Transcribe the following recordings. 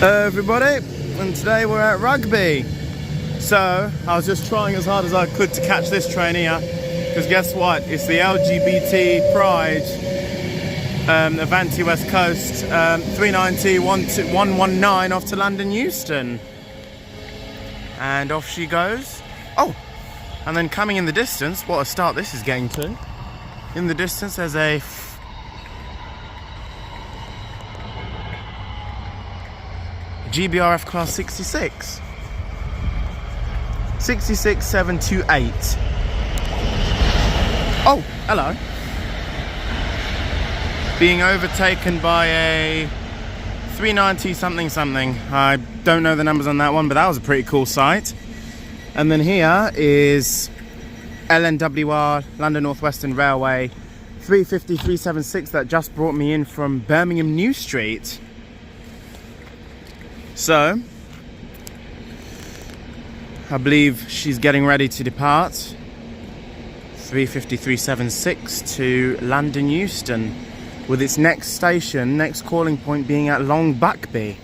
Hello everybody, and today we're at Rugby. So I was just trying as hard as I could to catch this train here, because guess what? It's the LGBT Pride Avanti West Coast 390 119 off to London Euston. And off she goes. Oh, and then coming in the distance, what a start this is getting to. In the distance there's a GBRF class 66 728. Oh, hello. Being overtaken by a 390 something. I don't know the numbers on that one, but that was a pretty cool sight. And then here is LNWR, London Northwestern Railway 350 376 that just brought me in from Birmingham New Street. So, I believe she's getting ready to depart. 350 376 to London Euston, with its next station, next calling point being at Long Buckby.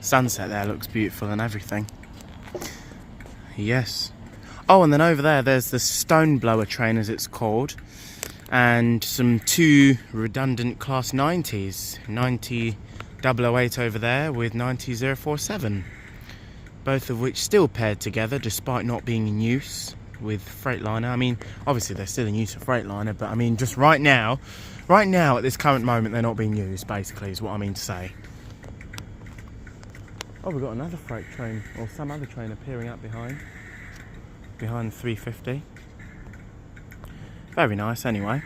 Sunset there looks beautiful and everything. Yes. Oh, and then over there's the Stone Blower train, as it's called. And some two redundant class 90s, 90-008 over there with 90-047, both of which still paired together despite not being in use with Freightliner. I mean, obviously they're still in use for Freightliner, but I mean just right now at this current moment, they're not being used, basically, is what I mean to say. Oh, we've got another freight train, or some other train appearing up behind 350. Very nice, anyway.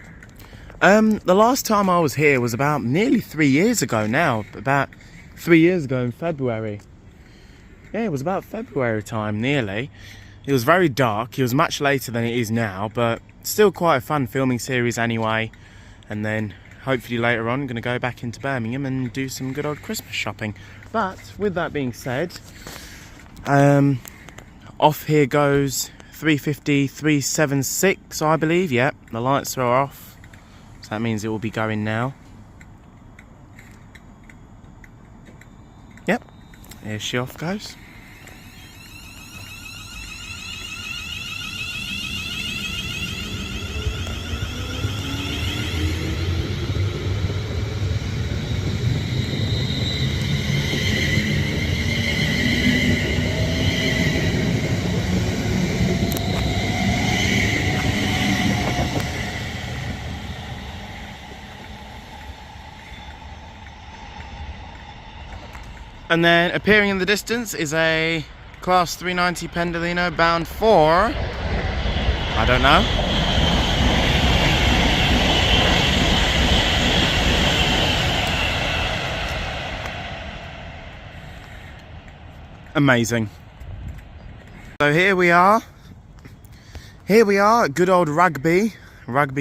The last time I was here was about nearly 3 years ago now. About 3 years ago in February. Yeah, it was about February time, nearly. It was very dark. It was much later than it is now, but still quite a fun filming series anyway. And then, hopefully later on, I'm going to go back into Birmingham and do some good old Christmas shopping. But, with that being said, off here goes 350 376, I believe. Yep, the lights are off, so that means it will be going now. Yep, here she off goes. And then appearing in the distance is a class 390 Pendolino bound for, I don't know. Amazing. So here we are at good old Rugby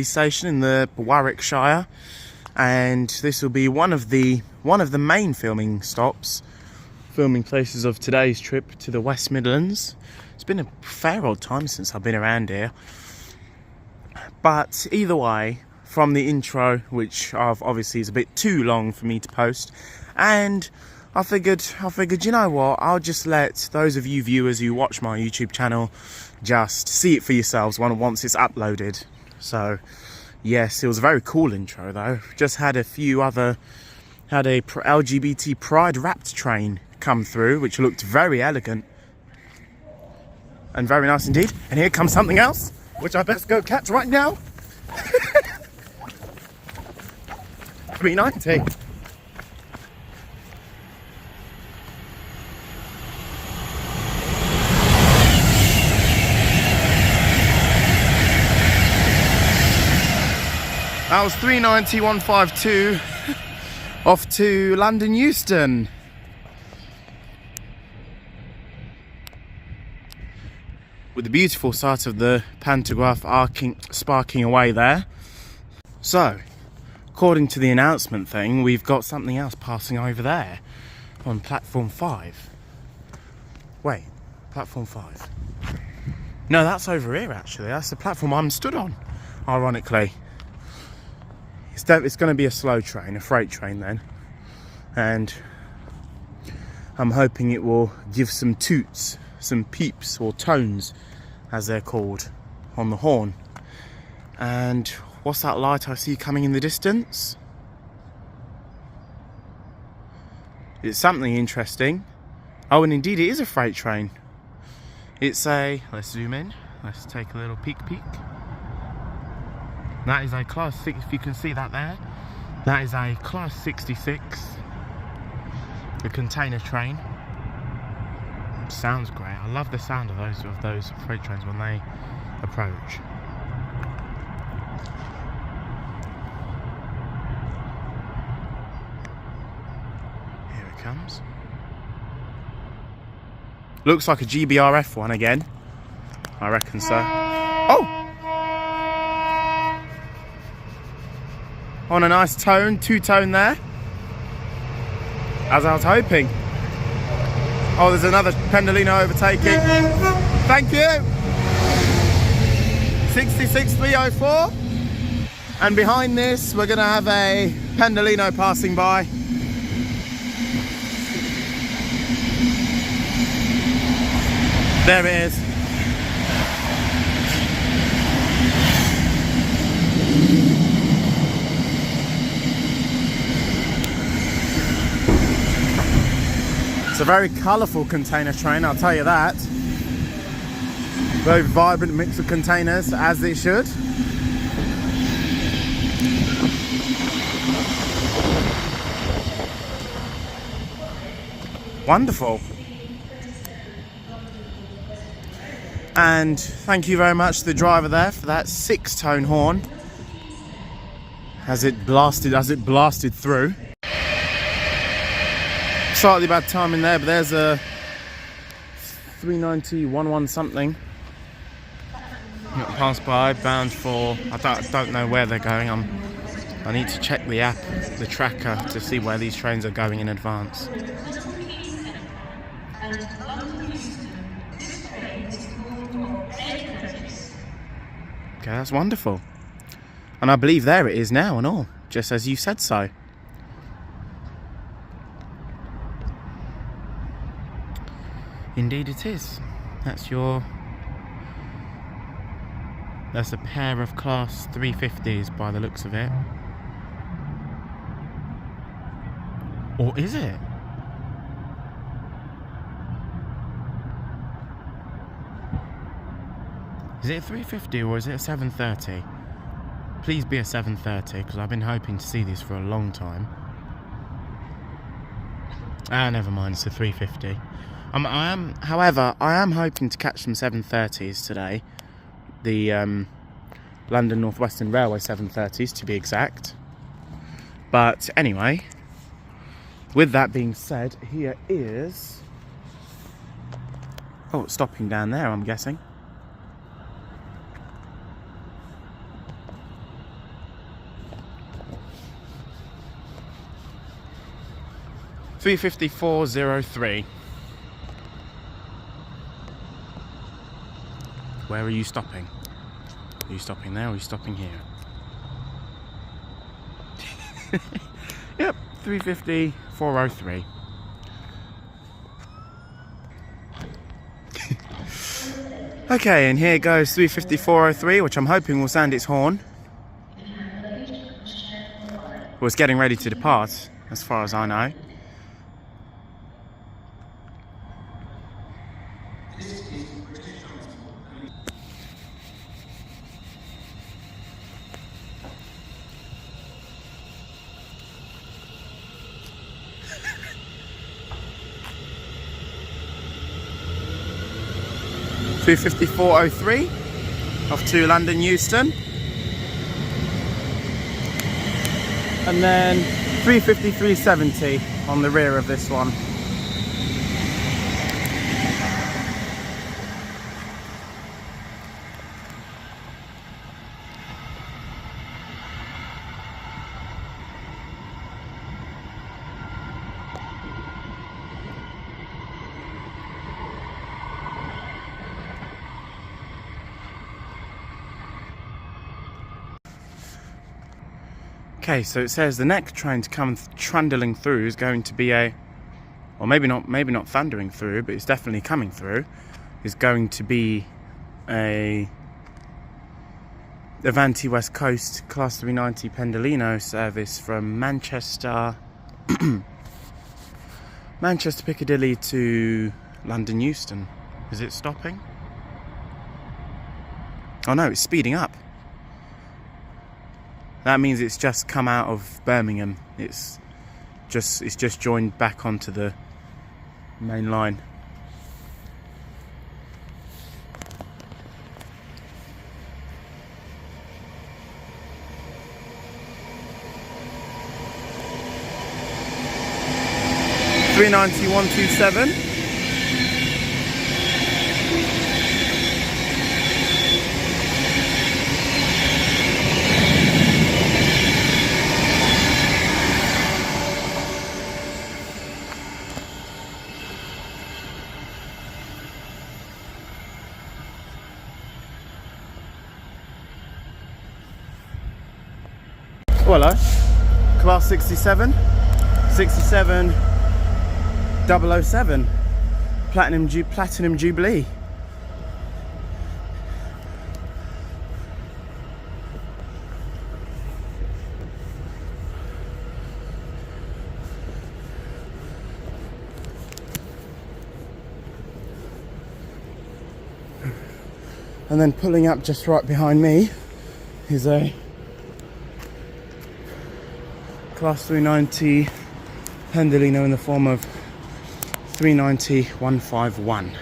station in the Warwickshire, and this will be one of the main filming places of today's trip to the West Midlands. It's been a fair old time since I've been around here, but either way, from the intro, which obviously is a bit too long for me to post, and I figured, you know what, I'll just let those of you viewers who watch my YouTube channel just see it for yourselves once it's uploaded. So yes, it was a very cool intro though. Just had a LGBT Pride wrapped train come through, which looked very elegant and very nice indeed. And here comes something else, which I best go catch right now. 390. That was 390 152 off to London Euston. With the beautiful sight of the pantograph sparking away there. So, according to the announcement thing, we've got something else passing over there on platform 5. Wait, platform 5. No, that's over here actually. That's the platform I'm stood on, ironically. It's going to be a slow train, a freight train then. And I'm hoping it will give some toots, some peeps or tones as they're called, on the horn. And what's that light I see coming in the distance? It's something interesting. Oh, and indeed it is a freight train. It's a, let's zoom in, let's take a little peek. That is a class 6, if you can see that there. That is a class 66, the container train. Sounds great. I love the sound of those freight trains when they approach. Here it comes. Looks like a GBRF one again. I reckon so. Oh! On a nice tone, two-tone there. As I was hoping. Oh, there's another Pendolino overtaking. Thank you. 66304. And behind this, we're going to have a Pendolino passing by. There it is. It's a very colourful container train, I'll tell you that. Very vibrant mix of containers, as it should. Wonderful. And thank you very much to the driver there for that 6-tone horn as it blasted through. Slightly bad timing there, but there's a 390-11 something. Passed by, bound for, I don't know where they're going. I need to check the app, the tracker, to see where these trains are going in advance. Okay, that's wonderful. And I believe there it is now and all, just as you said so. Indeed it is. That's a pair of class 350s by the looks of it. Or is it? Is it a 350 or is it a 730? Please be a 730, because I've been hoping to see these for a long time. Never mind, it's a 350. However, I am hoping to catch some 730s today. The London Northwestern Railway 730s, to be exact. But anyway, with that being said, here is... Oh, it's stopping down there, I'm guessing. $354.03. Where are you stopping? Are you stopping there or are you stopping here? Yep, 350.403. Okay, and here goes 354.03, which I'm hoping will sound its horn. Well, it's getting ready to depart, as far as I know. $354.03 off to London Euston, and then $353.70 on the rear of this one. Okay, so it says the next train to come trundling through is going to be a, or maybe not thundering through, but it's definitely coming through, is going to be a Avanti West Coast Class 390 Pendolino service from Manchester Piccadilly to London Euston. Is it stopping? Oh no, it's speeding up. That means it's just come out of Birmingham. It's just joined back onto the main line. (390-127). Oh, hello. Class 67, 007, Platinum Jubilee. And then pulling up just right behind me is a Class 390 Pendolino in the form of 390-151.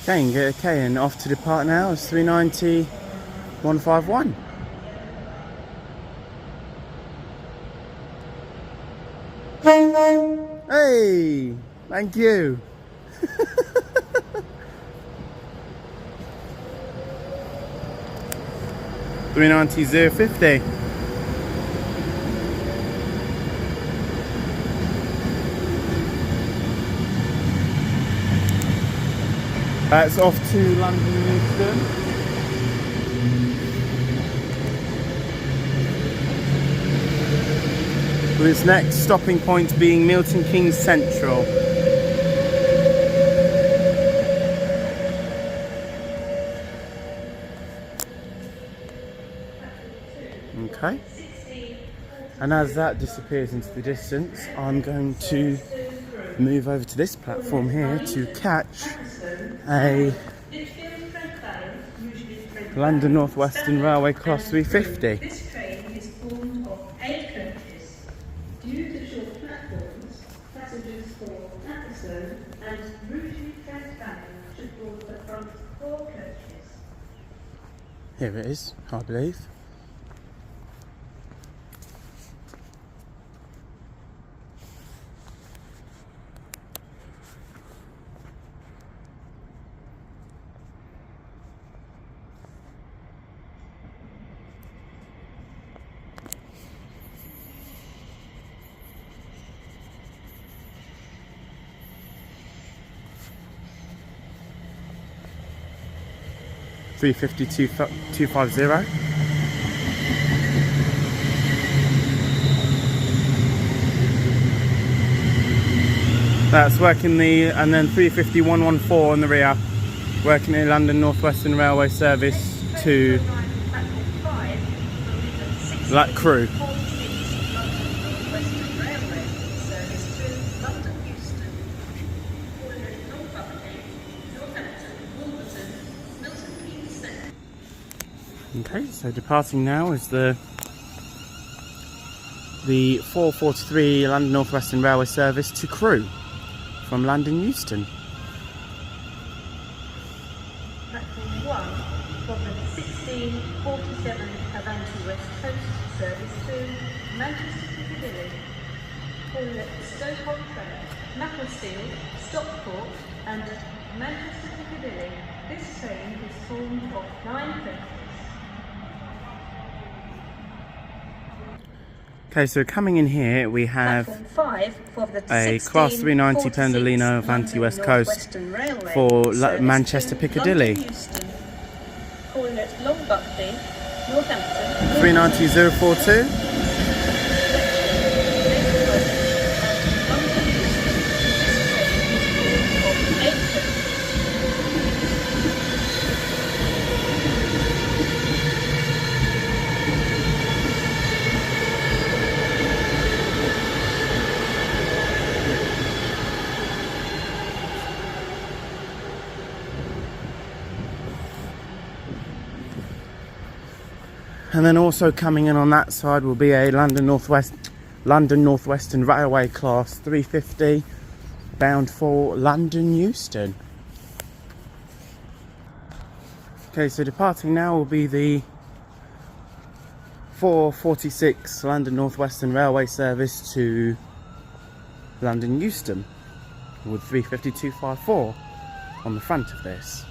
Okay, and get a K and off to depart now is 390-151. Hey, thank you. (390-050). That's off to London Euston. With its next stopping point being Milton Keynes Central. Okay. And as that disappears into the distance, I'm going to move over to this platform here to catch a London Northwestern Railway Class 350. This train is formed of 8 coaches. Due to short platforms, passengers for Atherstone and Rugeley Transbank should board the front 4 coaches. Here it is, I believe. (350-250). That's working and then 350-114 in the rear, working the London Northwestern Railway service to Crewe. Okay, so departing now is the 443 London Northwestern Railway service to Crewe from London Euston. Platform 1 Avanti West Coast service to Manchester Piccadilly, Toilet Stoke-on-Trent, Macclesfield, Stockport and Manchester Piccadilly. This train is formed of 9 coaches. Okay, so coming in here we have a Class 390 Pendolino Avanti West Coast for Manchester Piccadilly. 390-042. And then also coming in on that side will be a London Northwestern Railway Class 350 bound for London Euston. Okay, so departing now will be the 446 London Northwestern Railway service to London Euston with 350-254 on the front of this.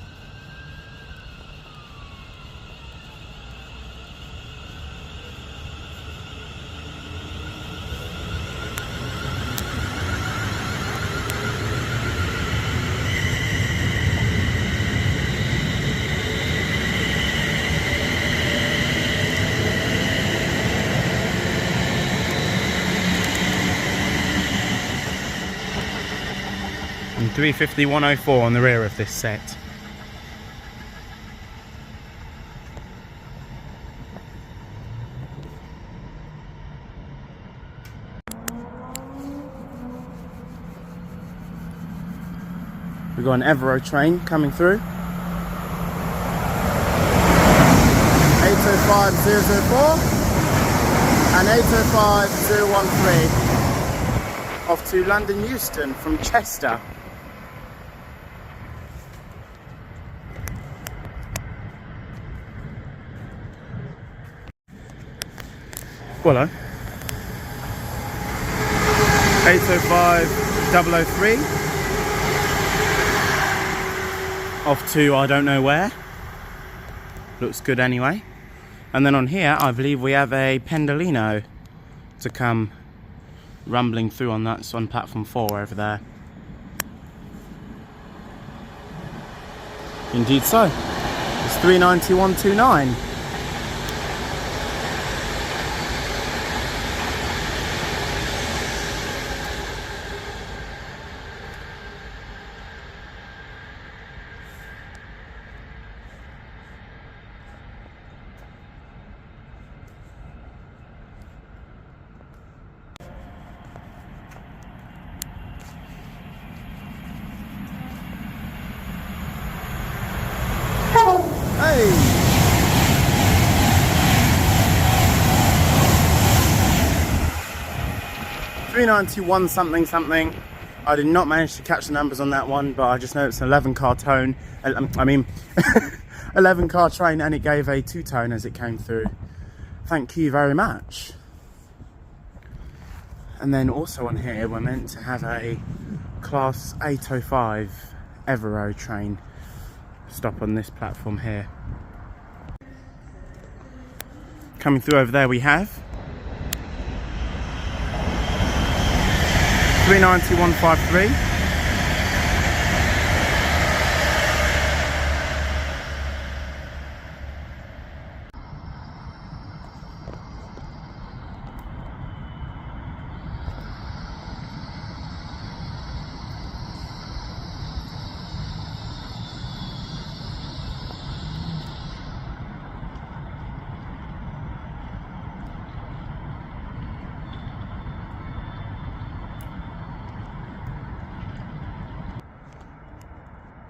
And 350-104 on the rear of this set. We've got an Evero train coming through. 805-004 and 805-013 off to London Euston from Chester. Hello. 805-003 off to I don't know where. Looks good anyway. And then on here I believe we have a Pendolino to come rumbling through on that, on platform 4 over there. Indeed so. It's 390-129. Hey! 391 something something. I did not manage to catch the numbers on that one, but I just know it's an 11 car tone. 11 car train, and it gave a 2-tone as it came through. Thank you very much. And then also on here we're meant to have a Class 805 Evero train stop on this platform here. Coming through over there we have 390-153.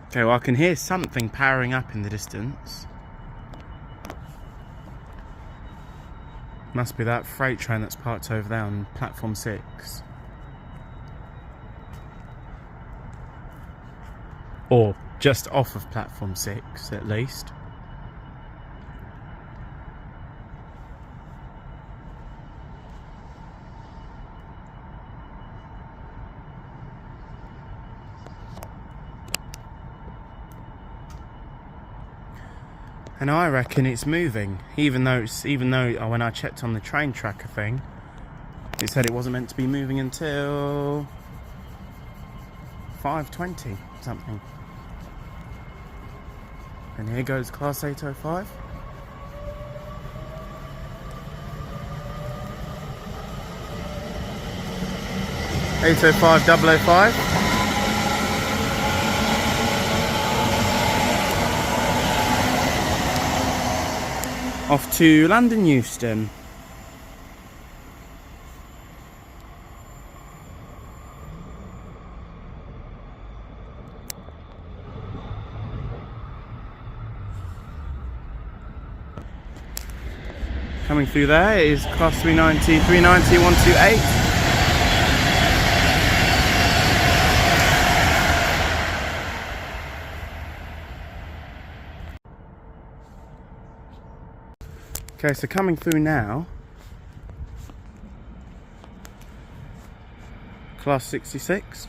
Okay, well I can hear something powering up in the distance. Must be that freight train that's parked over there on platform 6. Or just off of platform 6 at least. And I reckon it's moving, even though when I checked on the train tracker thing, it said it wasn't meant to be moving until 5:20 something. And here goes Class 805. $805 005. Off to London Euston. Coming through there is Class 390, 128. Okay, so coming through now, Class 66.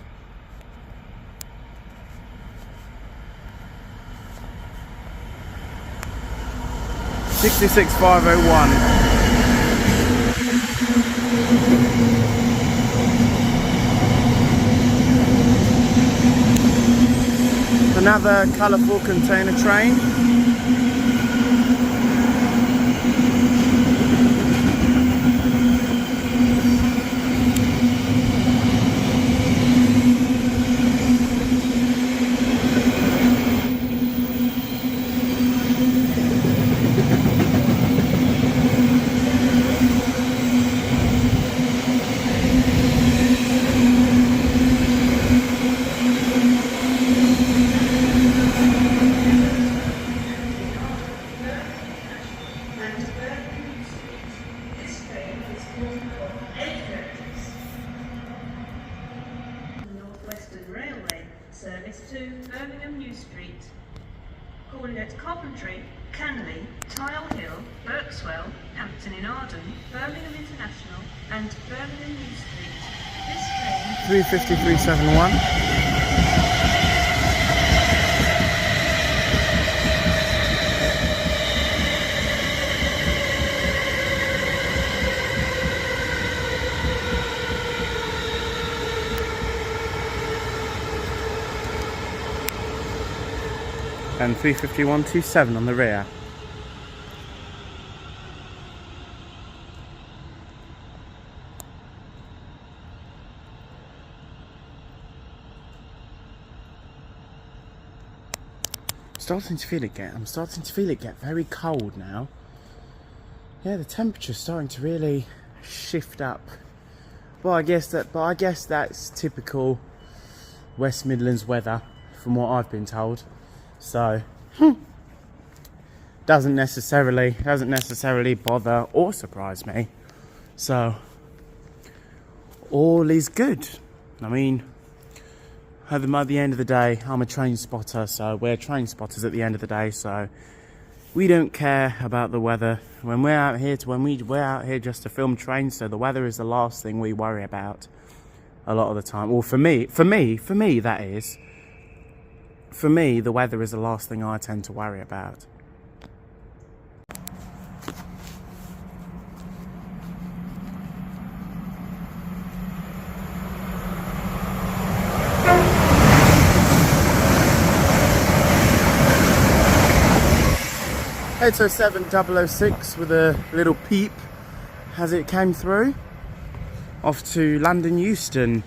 $66,501. Another colourful container train. Northwestern Railway service to Birmingham New Street, calling at Coventry, Canley, Tile Hill, Berkswell, Hampton in Arden, Birmingham International and Birmingham New Street. This train 35371. And 35127 on the rear. I'm starting to feel it get very cold now. Yeah, the temperature's starting to really shift up. But I guess that's typical West Midlands weather from what I've been told. So doesn't necessarily bother or surprise me. So all is good. I mean, at the end of the day, I'm a train spotter, so we're train spotters at the end of the day. So we don't care about the weather when we're out here. We're out here just to film trains. So the weather is the last thing we worry about a lot of the time. Well, for me, that is. For me, the weather is the last thing I tend to worry about. $807 006 with a little peep as it came through. Off to London Euston,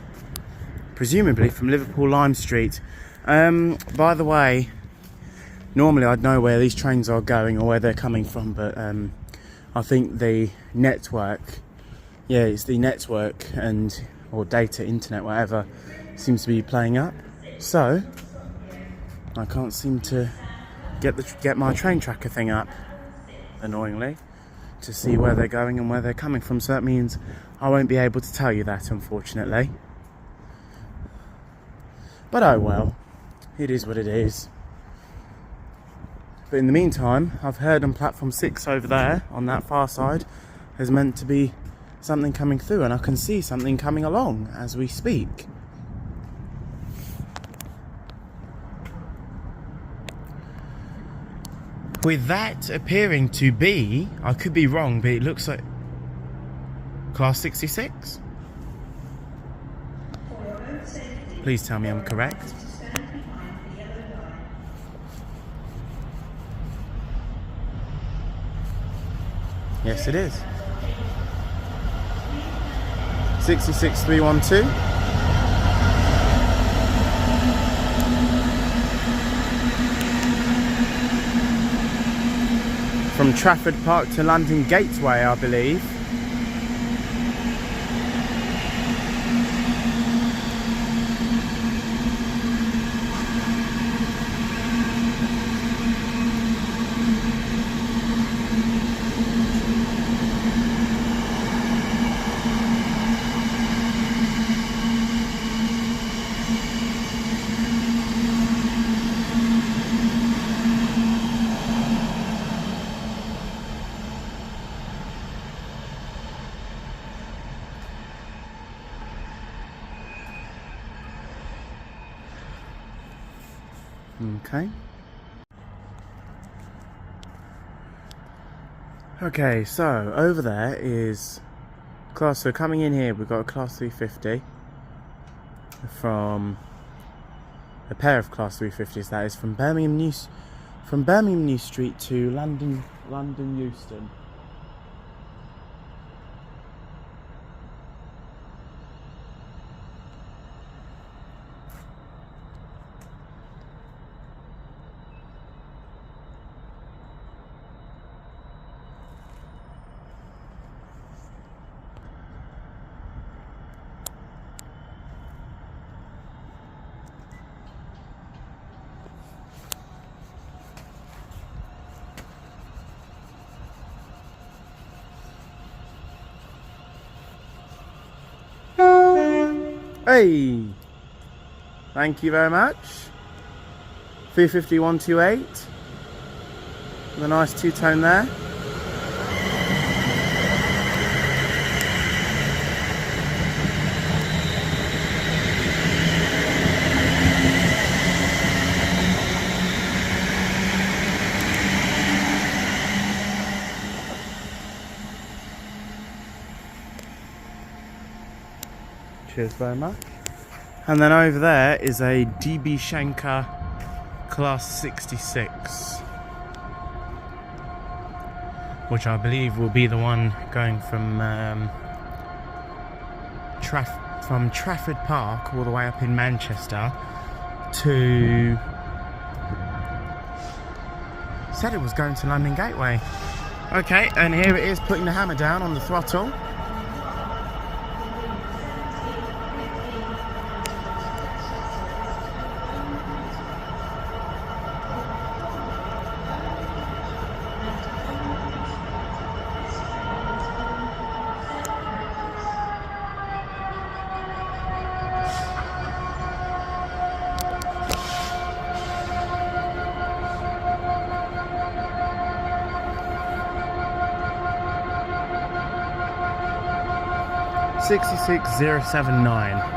presumably from Liverpool Lime Street. By the way, normally I'd know where these trains are going or where they're coming from, but I think the network, it's the network or data, internet, whatever, seems to be playing up. So I can't seem to get my train tracker thing up, annoyingly, to see where they're going and where they're coming from. So that means I won't be able to tell you that, unfortunately. But oh well. It is what it is. But in the meantime, I've heard on platform 6 over there, on that far side, there's meant to be something coming through, and I can see something coming along as we speak. With that appearing to be, I could be wrong, but it looks like class 66. Please tell me I'm correct. Yes, it is. 66312. From Trafford Park to London Gateway, I believe. Okay. Okay, so over there is class. So coming in here, we've got a class 350 from a pair of class 350s. That is from Birmingham New Street to London Euston. Hey, thank you very much. 350-128 with a nice two-tone there. Cheers very much. And then over there is a DB Schenker class 66, which I believe will be the one going from Trafford Park all the way up in Manchester to, said it was going to London Gateway. Okay, and here it is putting the hammer down on the throttle. $66,079.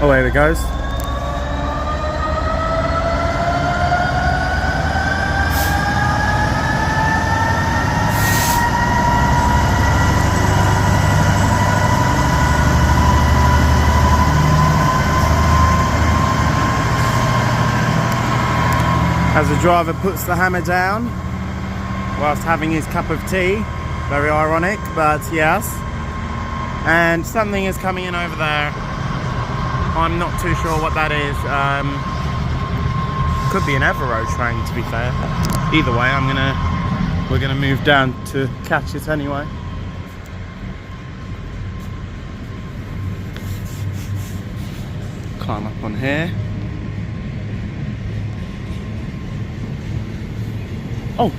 Away it goes. As the driver puts the hammer down whilst having his cup of tea. Very ironic, but yes. and something is coming in over there. I'm not too sure what that is. Could be an Evero train, to be fair. Either way, we're gonna move down to catch it anyway. Climb up on here. Oh,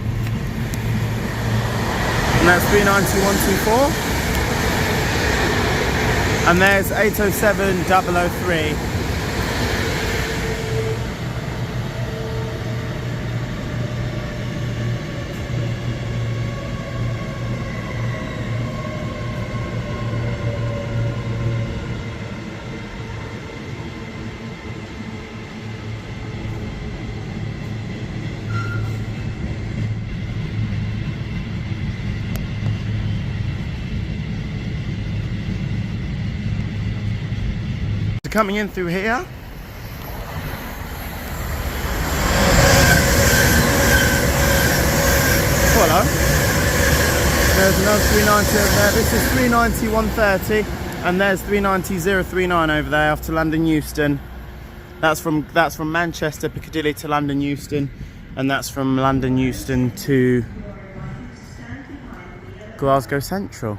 and that's 39124. And there's 807003. Coming in through here. Hello. There's another 390 over there. This is 390 130, and there's 390 039 over there off to London Euston. That's from Manchester Piccadilly to London Euston, and that's from London Euston to Glasgow Central.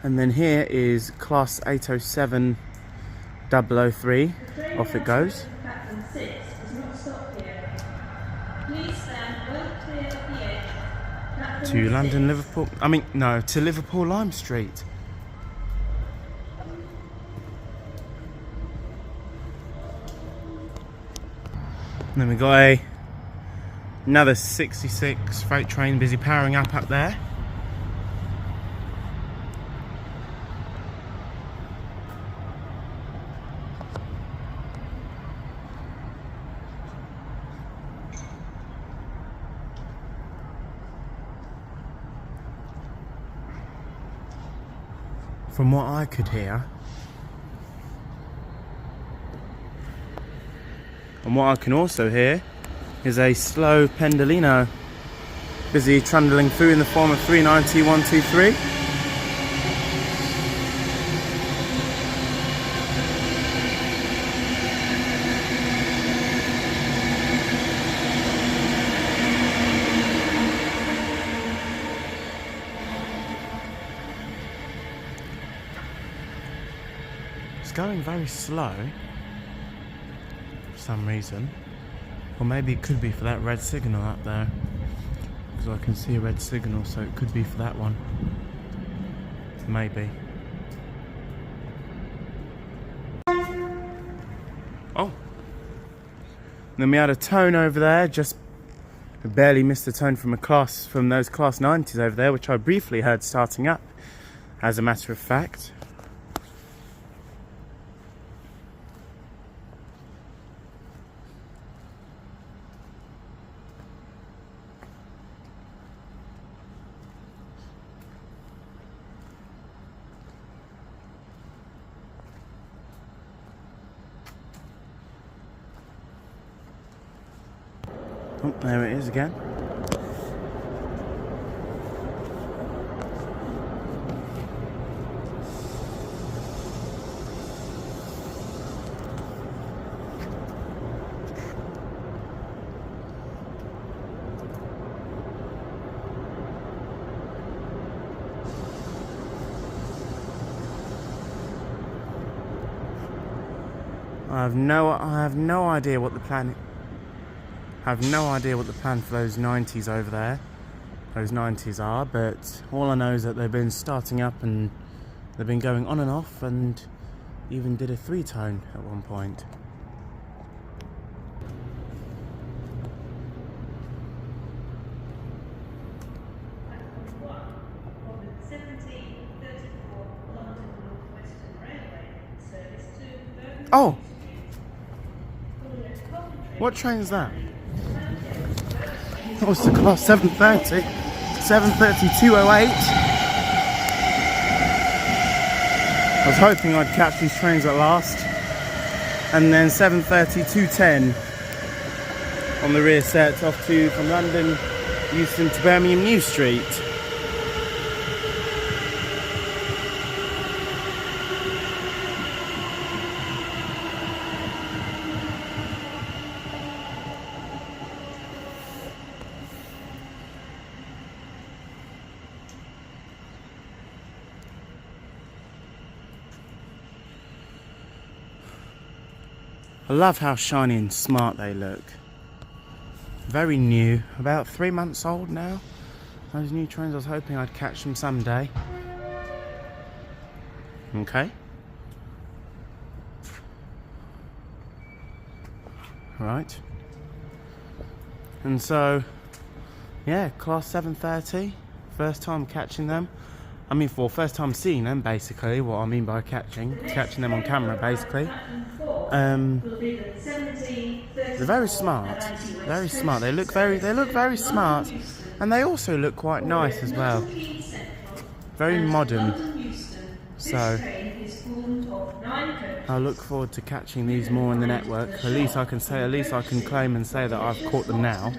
And then here is class 807003. Off it goes. To London Liverpool. To Liverpool Lime Street. And then we got another 66 freight train busy powering up there. From what I could hear, and what I can also hear, is a slow pendolino busy trundling through in the form of 390 123. It's going very slow for some reason, or maybe it could be for that red signal up there, because I can see a red signal, so it could be for that one. Maybe. Oh, and then we had a tone over there, just barely missed a tone from those class 90s over there, which I briefly heard starting up, as a matter of fact. Oh, there it is again. I have no idea what the plan for those 90s over there, those 90s are, but all I know is that they've been starting up and they've been going on and off, and even did a 3-tone at one point. Oh! What train is that? Oh, it's the class 730. 730-208. I was hoping I'd catch these trains at last. And then 730-210 on the rear set off from London Euston to Birmingham New Street. I love how shiny and smart they look. Very new, about 3 months old now. Those new trains, I was hoping I'd catch them someday. Okay. Right. And so, yeah, class 730, first time catching them. I mean, first time seeing them, basically, what I mean by catching them on camera, basically. They're very smart, very smart. They look very smart, and they also look quite nice as well. Very modern. So I look forward to catching these more in the network. At least I can claim and say that I've caught them now.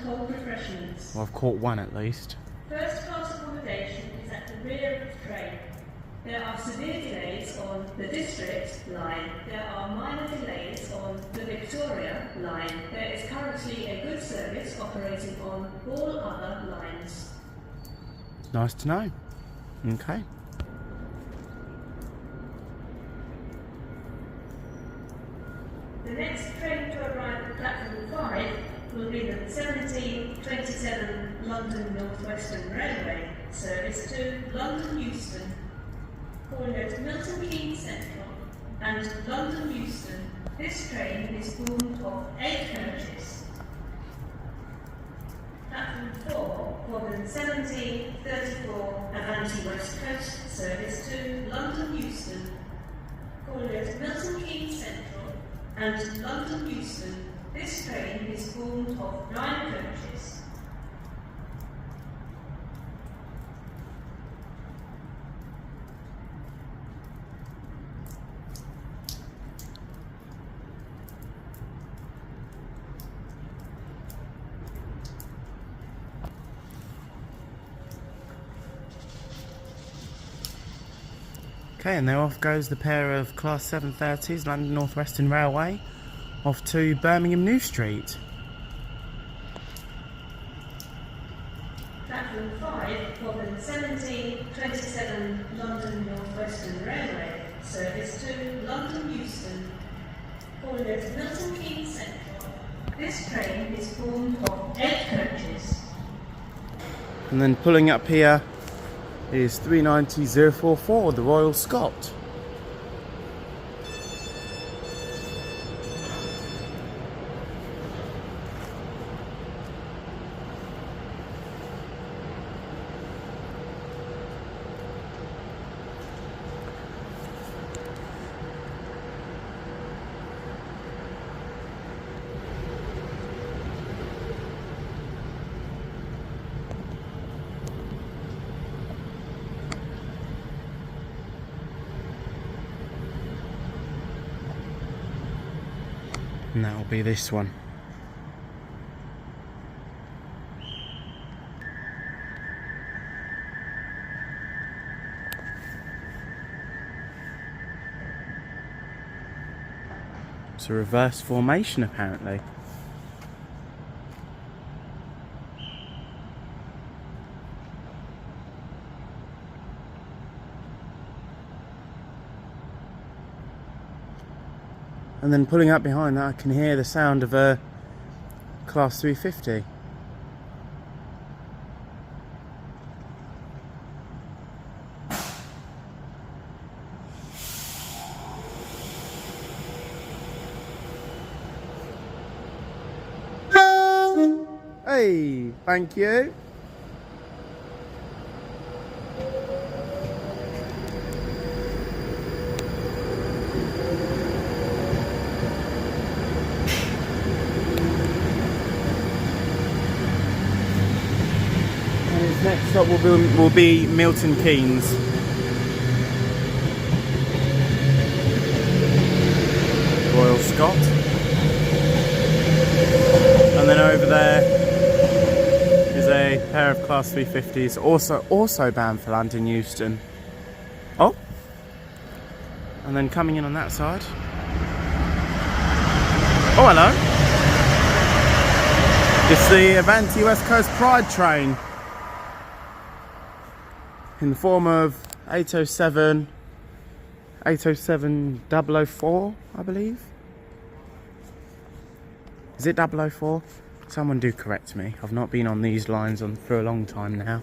Well, I've caught one at least. First class accommodation is at the rear of the train. There are severe delays on the District line. There are minor delays on the Victoria line. There is currently a good service operating on all other lines. Nice to know. Okay. The next train to arrive at platform 5 will be the 1727 London Northwestern Railway service to London Euston, calling at Milton Keynes Central and London Euston. This train is formed of 8 coaches. Platform 4 for the 1734 Avanti West Coast service to London Euston, calling at Milton Keynes Central and London Euston. This train is formed of 9 coaches. Okay, and there off goes the pair of Class 730s, London Northwestern Railway, off to Birmingham New Street. Platform 5 for the 1727 London Northwestern Railway service to London Euston, calling at Milton Keynes Central. This train is formed of 8 coaches. And then pulling up here is 390044, the Royal Scot. And that will be this one. It's a reverse formation apparently. And then pulling up behind that, I can hear the sound of a Class 350. Hey, thank you. Next stop will be Milton Keynes. Royal Scot. And then over there is a pair Class 350s, also bound for London Euston. Oh, and then coming in on that side. Oh, hello. It's the Avanti West Coast Pride train in the form of 807 004, I believe. Is it 004? Someone do correct me. I've not been on these lines for a long time now.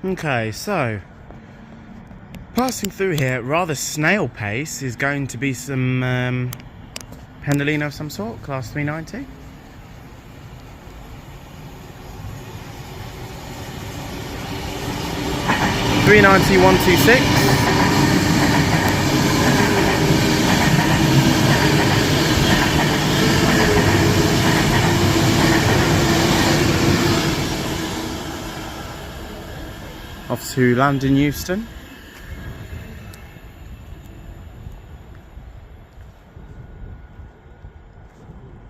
Okay, so passing through here at rather snail pace is going to be some Pendolino of some sort, Class 390. (390-126). Off to London Euston.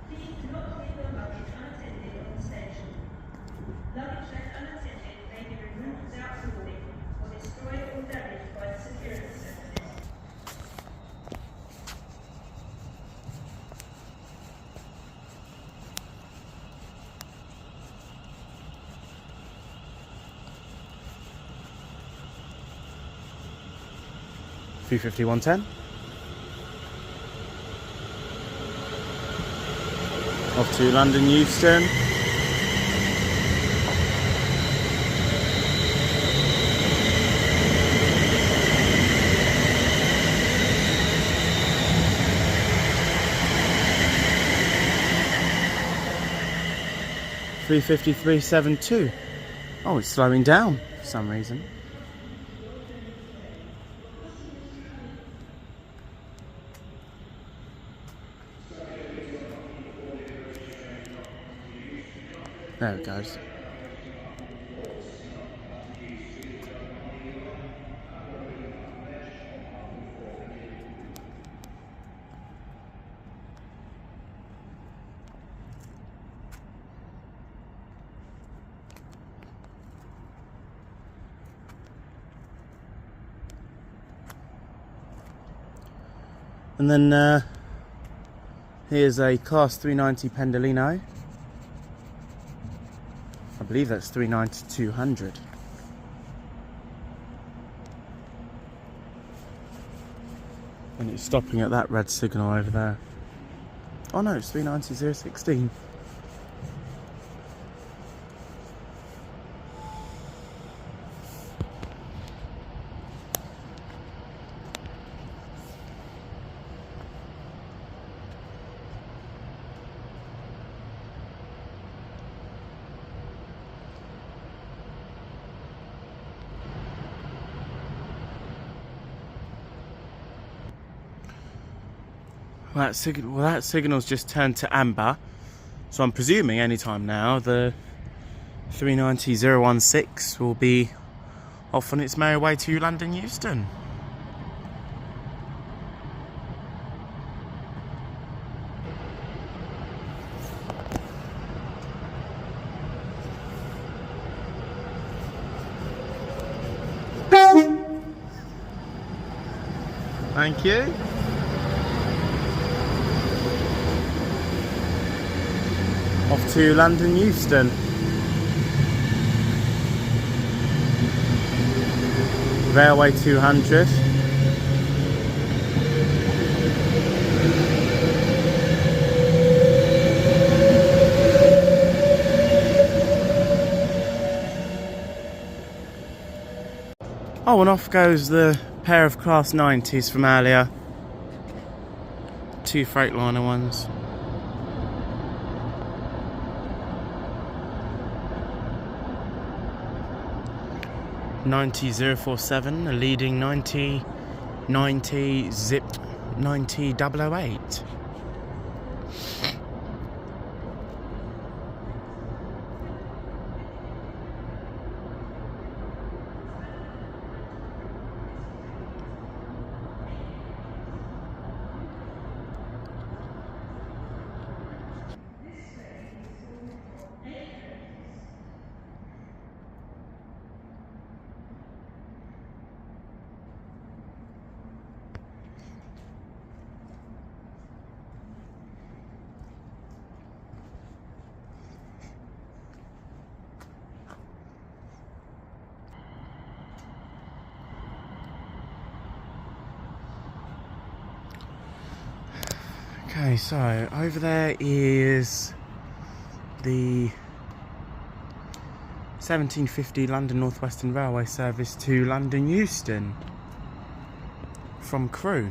Please do not leave your luggage unattended on the station. Luggage left unattended may be removed without warning or destroyed or damaged by the security service. (350-110). Off to London Euston. (350-372). Oh, it's slowing down for some reason. There it goes. And then here's a Class 390 Pendolino. I believe that's 390-200. And it's stopping at that red signal over there. Oh no, it's 390-016. Well, that signal's just turned to amber, so I'm presuming any time now the 390-016 will be off on its merry way to London Euston. Thank you. Off to London Euston. Railway 200. Oh, and off goes the pair of Class 90s from earlier. Two Freightliner ones. (90-047), a leading 90 zip 90-008. Okay, so over there is the 1750 London Northwestern Railway service to London Euston from Crewe.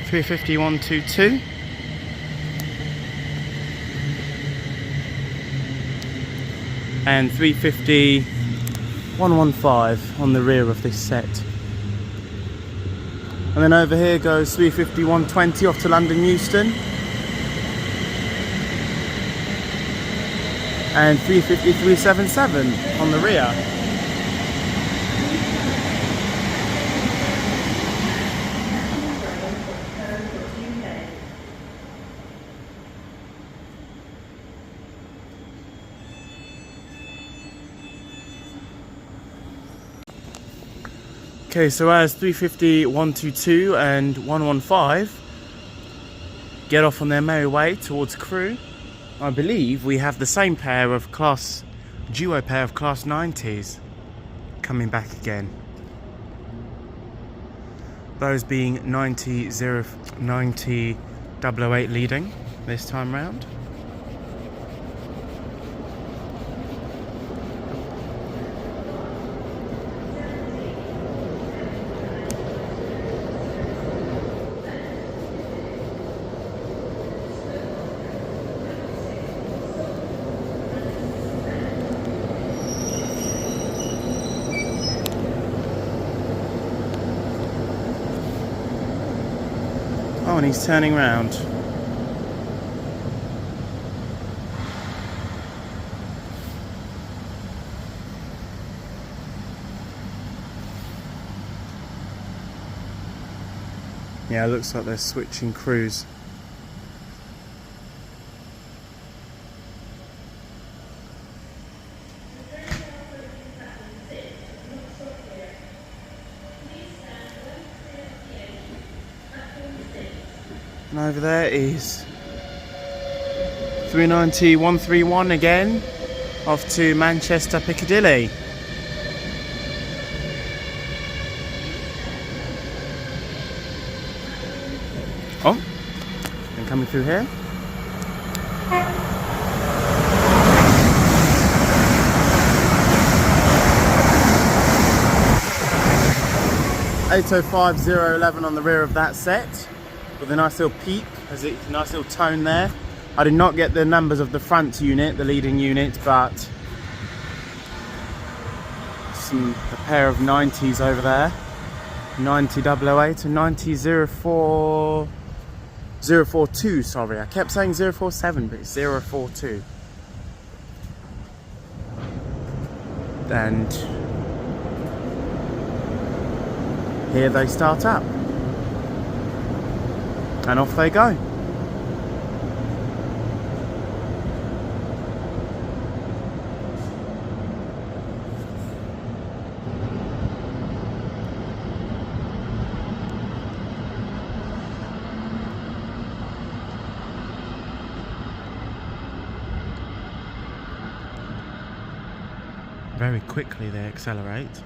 Three 122 and 350 115 on the rear of this set. And then over here goes 350 120 off to London Euston, and 350 377 on the rear. Okay, so as 350 122 and 115 get off on their merry way towards Crewe, I believe we have the same pair of duo pair of class 90s coming back again. Those being 90 008 leading this time round. Oh, and he's turning round. Yeah, it looks like they're switching crews. And over there is 390 131 again, off to Manchester Piccadilly. Oh, and coming through here. (805.011) on the rear of that set, with a nice little peak, nice little tone there. I did not get the numbers of the front unit, the leading unit, but a pair of 90s over there. 90 008 and 90 042, sorry. I kept saying 047, but it's 042. And here they start up. And off they go. Very quickly they accelerate.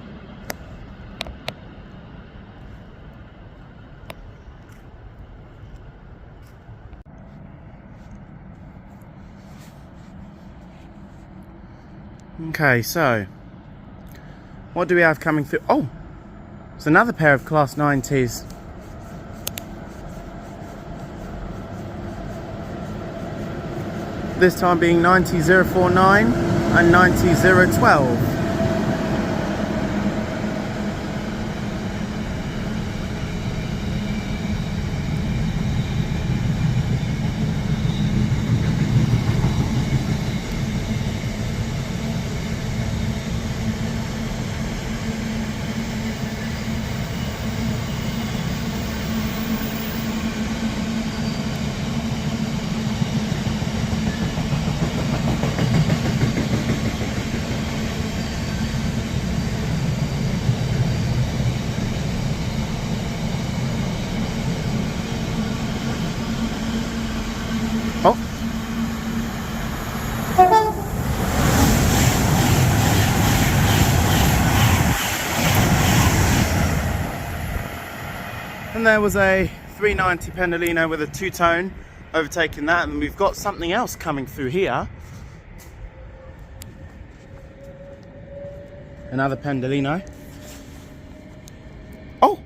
Okay, so what do we have coming through? Oh, it's another pair of class 90s. This time being 90 049 and 90 012. Oh. And there was a 390 Pendolino with a two-tone overtaking that, and we've got something else coming through here. Another Pendolino. Oh,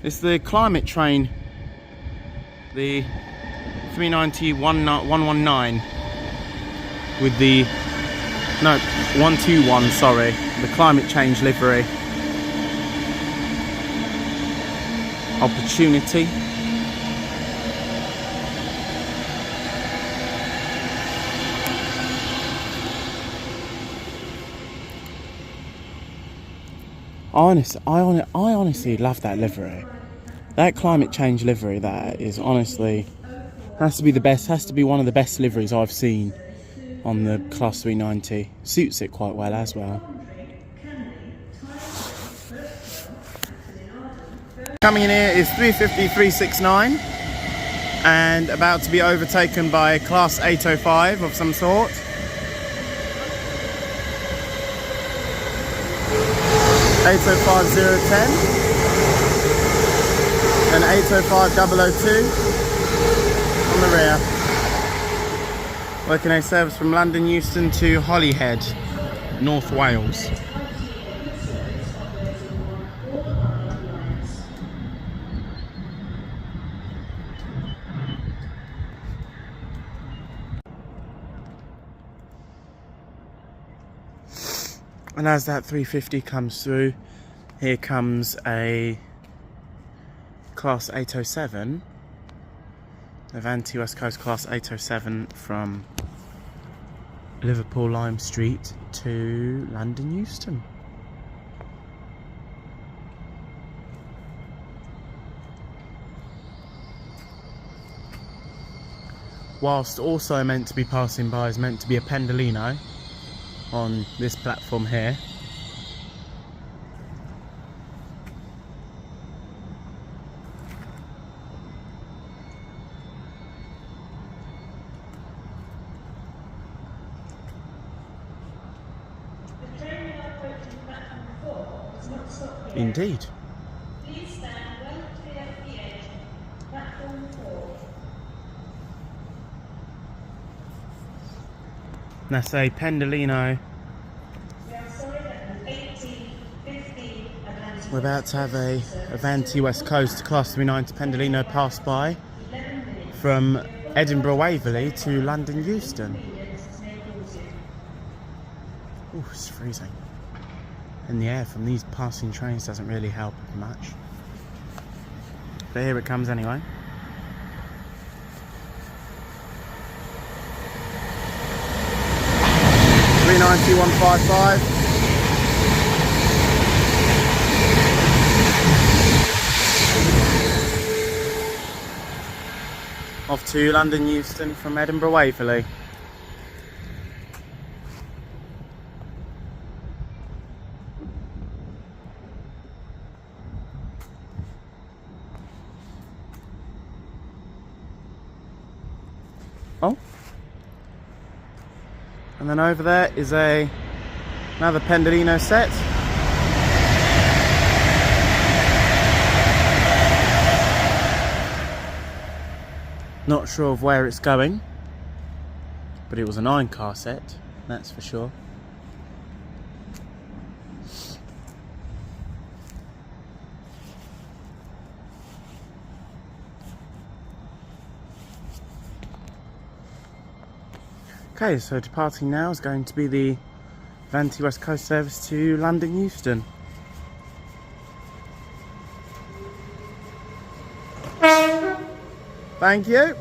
it's the climate train, the 390 119 with the 121, sorry, the climate change livery. Opportunity. I honestly love that livery. That climate change livery, that is honestly, has to be the best, has to be one of the best liveries I've seen on the Class 390. Suits it quite well as well. Coming in here is 350 369 and about to be overtaken by a Class 805 of some sort. .805 010 and 805 002 on the rear. Working a service from London Euston to Holyhead, North Wales. And as that 350 comes through, here comes a Class 807, Avanti West Coast Class 807 from Liverpool Lime Street to London Euston. Whilst also meant to be passing by is meant to be a Pendolino on this platform here. The train we are approaching platform 4 does not stop here. Indeed. Please stand well clear of the edge. Platform 4. That's a Pendolino. We are sorry that the 1850 Avanti We're about to have a Avanti West Coast Class 390 Pendolino pass by 11 minutes. from Edinburgh Waverley to London Euston. Ooh, it's freezing. And the air from these passing trains doesn't really help much. But here it comes anyway. .390 155. Off to London Euston from Edinburgh Waverley. Oh. And then over there is another Pendolino set. Not sure of where it's going, but it was a 9-car set, that's for sure. Okay, so departing now is going to be the Avanti West Coast service to London Euston. Thank you.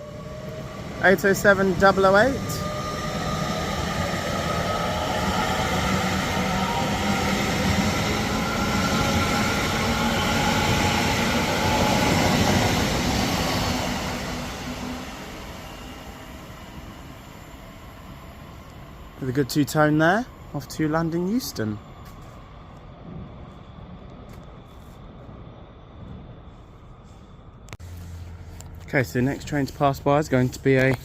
807 008. With a good two-tone there, off to London Euston. Okay, so the next train to pass by is going to be a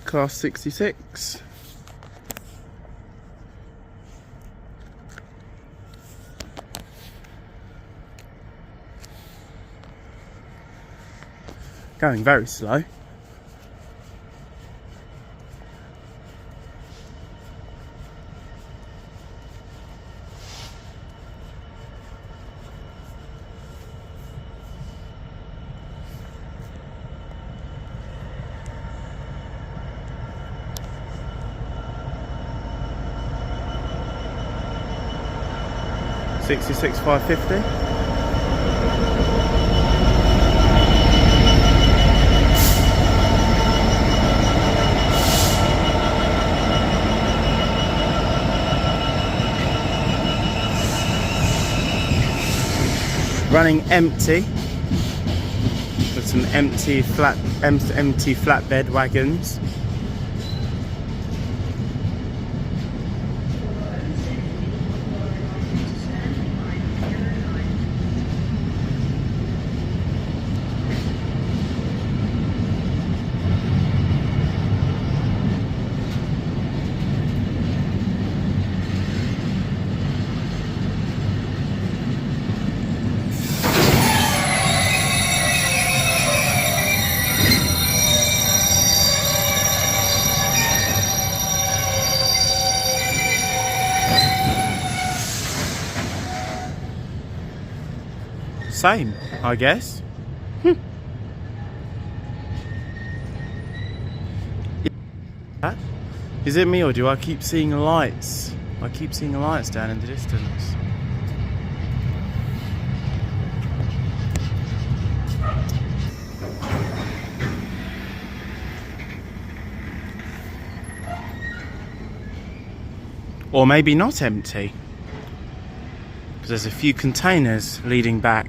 Class 66. Going very slow. $66 $5.50. Running empty with some empty flatbed wagons. Same, I guess. Is it me or do I keep seeing lights? I keep seeing lights down in the distance. Or maybe not empty. Because there's a few containers leading back.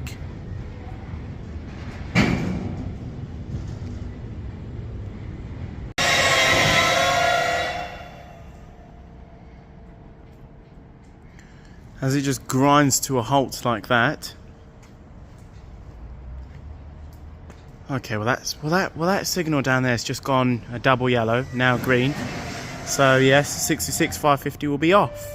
As it just grinds to a halt like that. Okay, well that signal down there has just gone a double yellow, now green. So yes, $66 $5.50 will be off.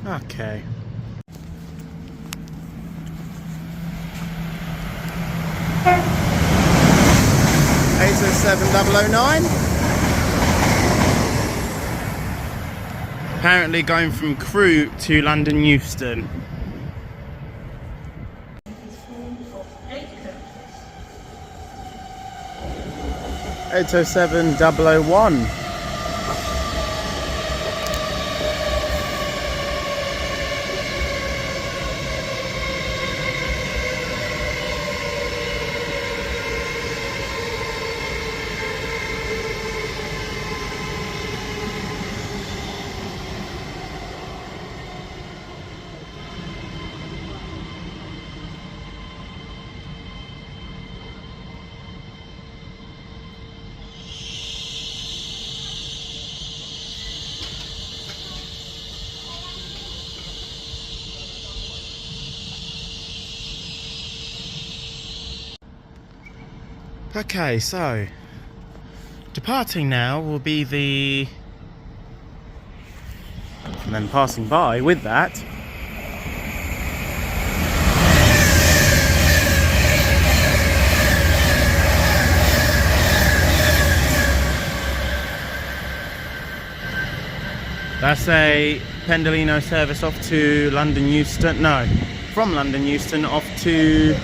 Okay. $807 009. Apparently going from Crewe to London Euston. $807 001. Okay, so departing now will be the, and then passing by with that, that's a Pendolino service off to London Euston, no, from London Euston off to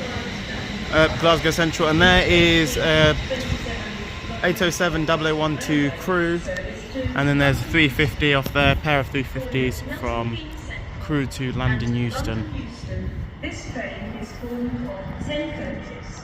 Glasgow Central, and there is $807 001 to Crewe, and then there's a 350 off there, pair of 350s from Crewe to London Euston. London Euston. This train is formed of 10 coaches.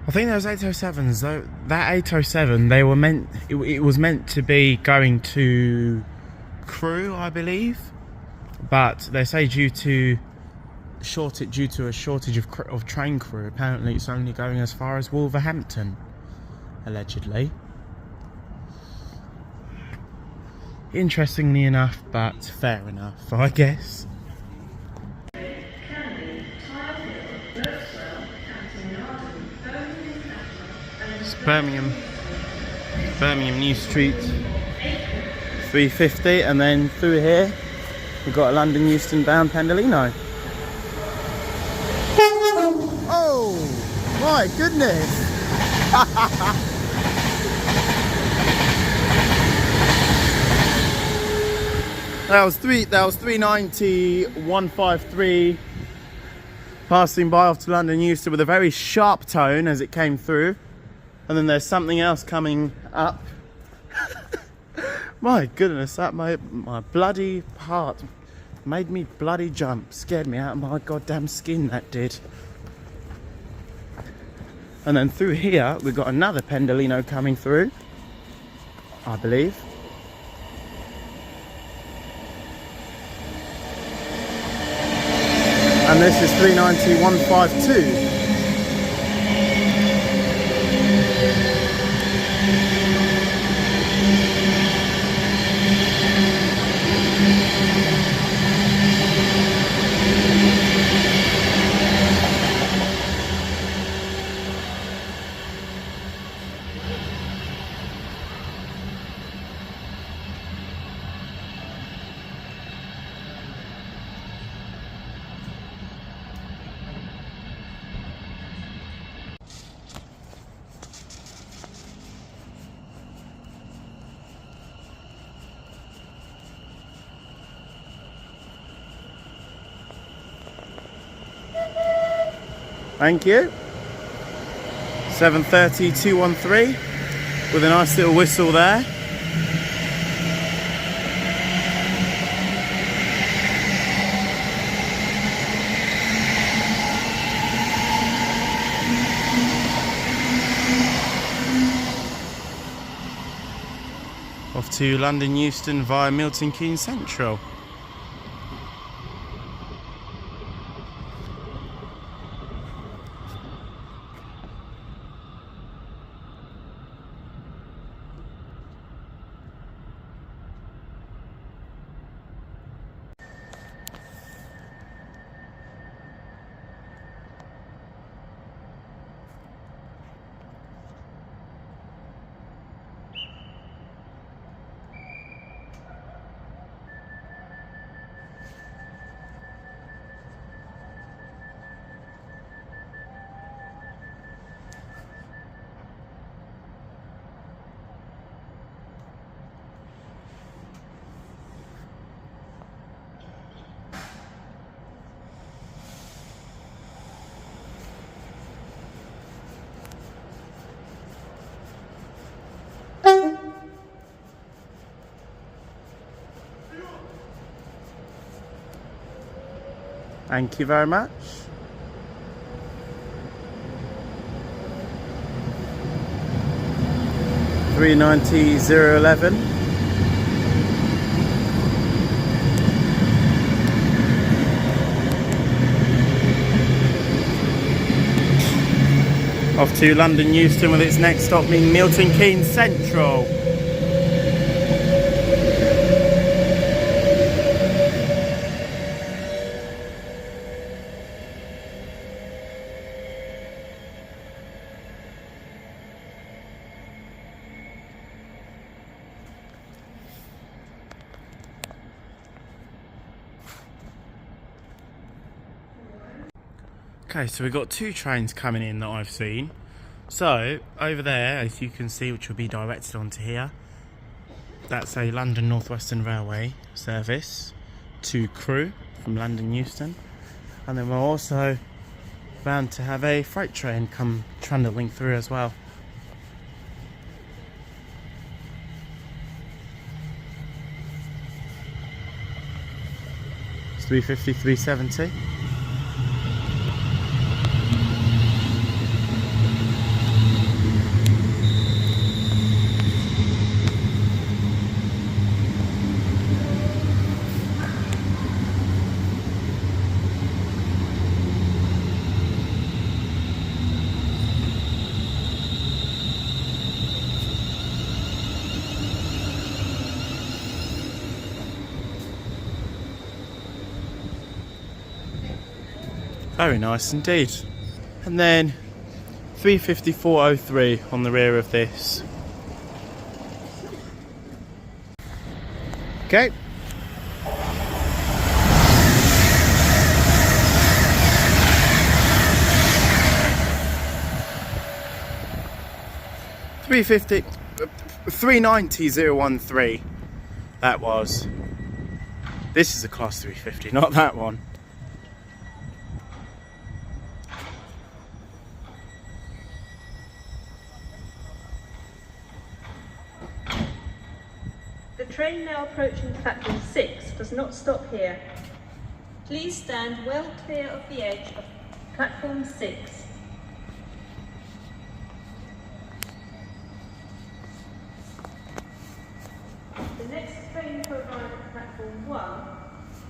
I think those 807s though, that 807, they were meant, it was meant to be going to Crewe, I believe, but they say due to a shortage of train crew, apparently it's only going as far as Wolverhampton, allegedly. Interestingly enough, but fair enough, I guess. It's Birmingham New Street 350, and then through here we've got a London Euston bound Pendolino. Oh my goodness! That was 390 153 passing by off to London Euston with a very sharp tone as it came through. And then there's something else coming up. My goodness, that my bloody heart made me bloody jump. Scared me out of my goddamn skin, that did. And then through here, we've got another Pendolino coming through, I believe. And this is 390 152. Thank you. 730 213 with a nice little whistle there. Off to London Euston via Milton Keynes Central. Thank you very much. $390,011. Off to London Euston with its next stop being Milton Keynes Central. Okay, so we've got two trains coming in that I've seen. So, over there, as you can see, which will be directed onto here, that's a London Northwestern Railway service to Crewe from London Euston. And then we're also bound to have a freight train come trundling through as well. It's 350, 370. Very nice indeed. And then 35403 on the rear of this. Okay. $350, 390,013. That was. This is a class 350, not that one. The train now approaching platform 6 does not stop here. Please stand well clear of the edge of platform 6. The next train to arrive at platform 1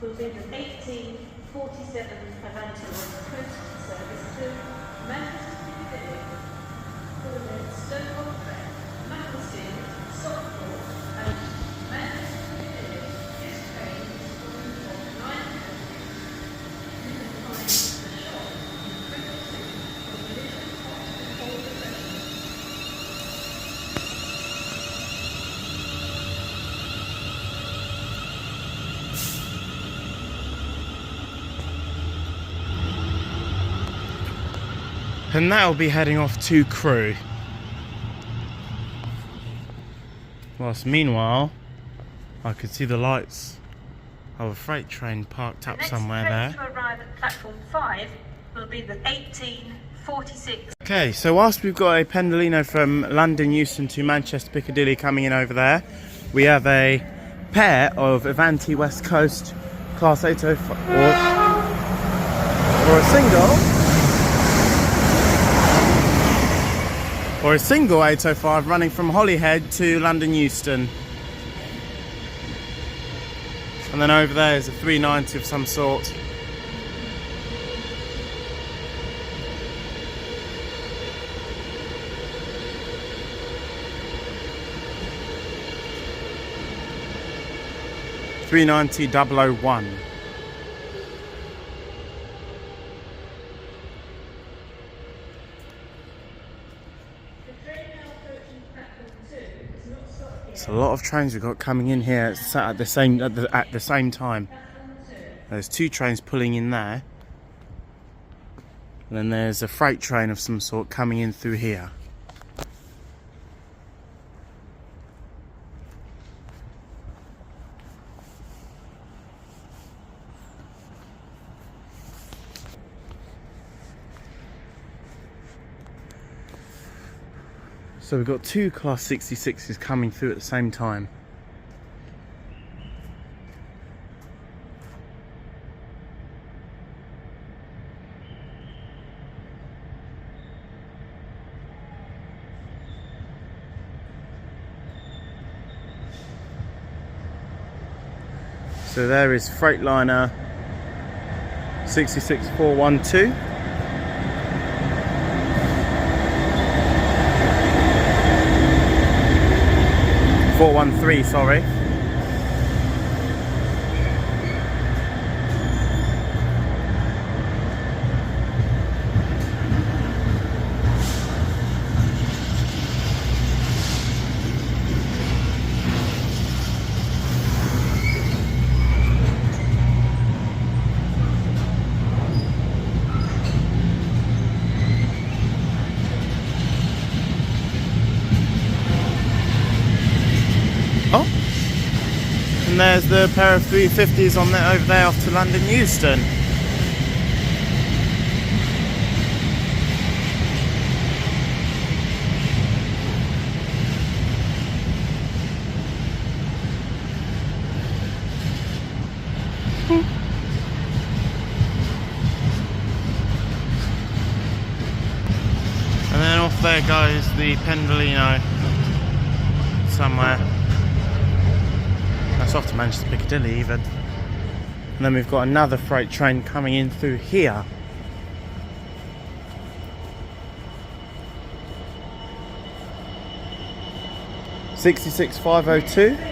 will be the 1847 Avanti West Coast service to Manchester Piccadilly, following Stoke-on-Trent, Macclesfield, Stockport and Manchester Piccadilly. This train is coming from 9 You can find the shop in frequency of the little hot before the session. And that'll be heading off to Crewe. Whilst meanwhile, I could see the lights of a freight train parked up somewhere there. The next train to arrive at platform 5 will be the 1846. Okay, so whilst we've got a Pendolino from London Euston to Manchester Piccadilly coming in over there, we have a pair of Avanti West Coast Class 805 or a single 805 running from Holyhead to London Euston. And then over there is a 390 of some sort. $390,001. It's a lot of trains we've got coming in here at the same time. There's two trains pulling in there, and then there's a freight train of some sort coming in through here. So we've got two Class 66s coming through at the same time. So there is Freightliner 66412. 413, sorry. And there's the pair of 350s on there over there off to London Euston. there goes the Pendolino somewhere. That's off to Manchester Piccadilly even. And then we've got another freight train coming in through here. (66.502).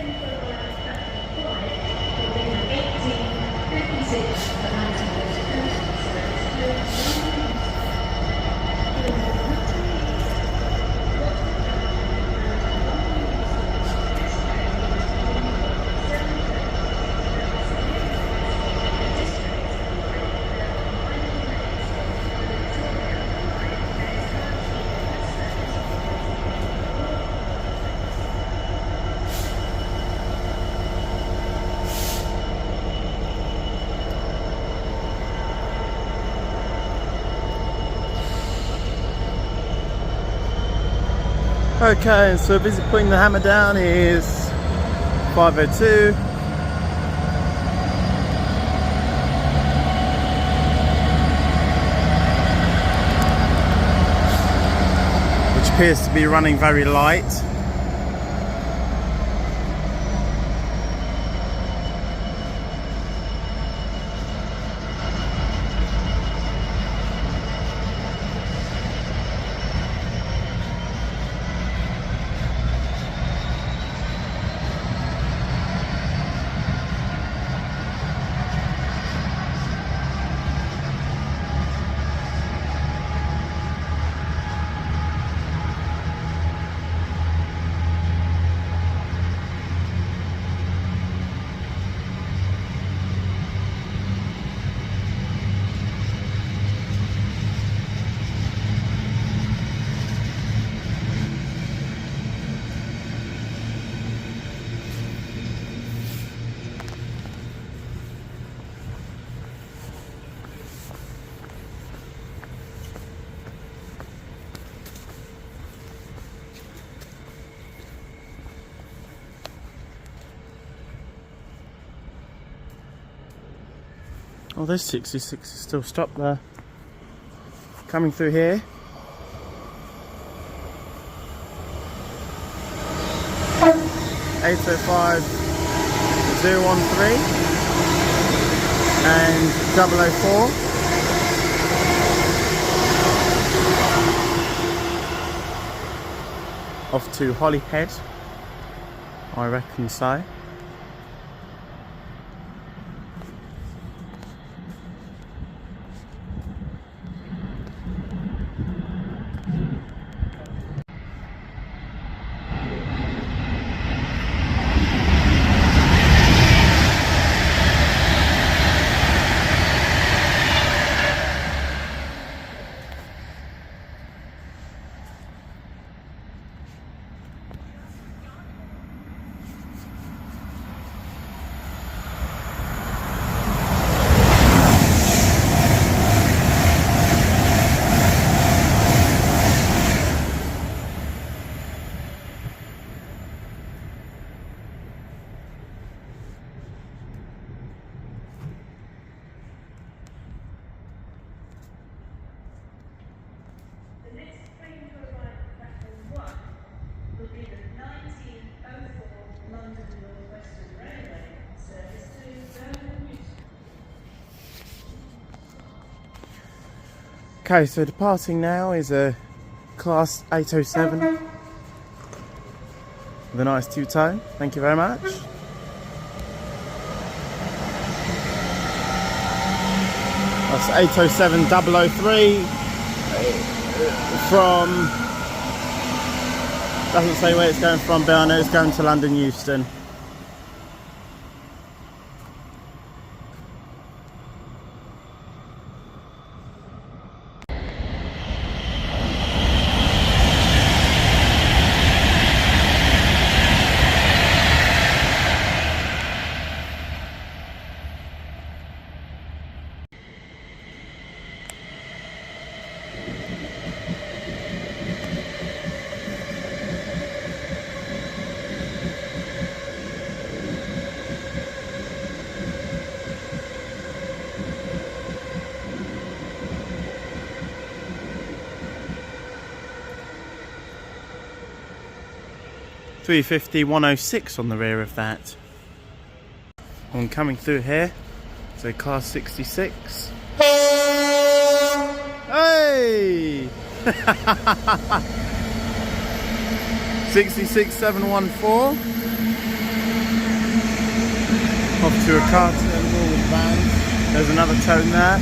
Okay, so busy putting the hammer down is 5:02. Which appears to be running very light. Oh, this 66 is still stopped there. Coming through here. (805.013) and 004. Off to Holyhead, I reckon so. London Northwestern Railway service to West. Okay, so departing now is a class 807 with a nice two-tone. Thank you very much. That's 807.003 from, doesn't say where it's going from, but I know it's going to London Euston. 350 106 on the rear of that. And coming through here, so car 66. Hey! 66714. Off to a car terminal with vans. There's another tone there.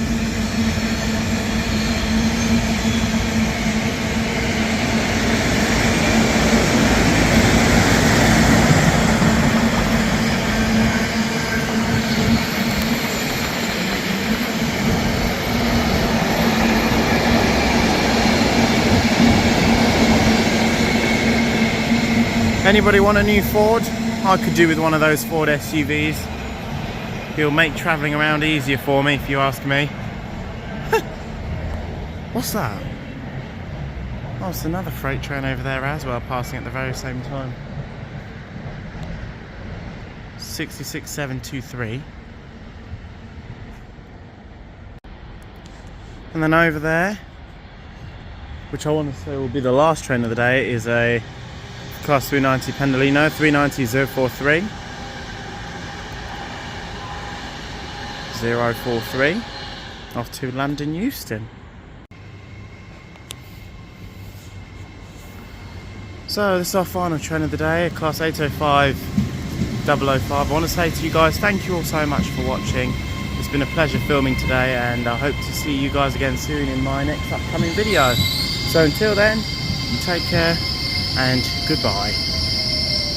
Anybody want a new Ford? I could do with one of those Ford SUVs. It'll make travelling around easier for me, if you ask me. What's that? Oh, it's another freight train over there as well, passing at the very same time. 66723. And then over there, which I want to say will be the last train of the day, is a Class 390 Pendolino 390043 043 off to London Euston. So this is our final train of the day, a Class 805 005. I want to say to you guys, thank you all so much for watching. It's been a pleasure filming today, and I hope to see you guys again soon in my next upcoming video. So until then, you take care and goodbye.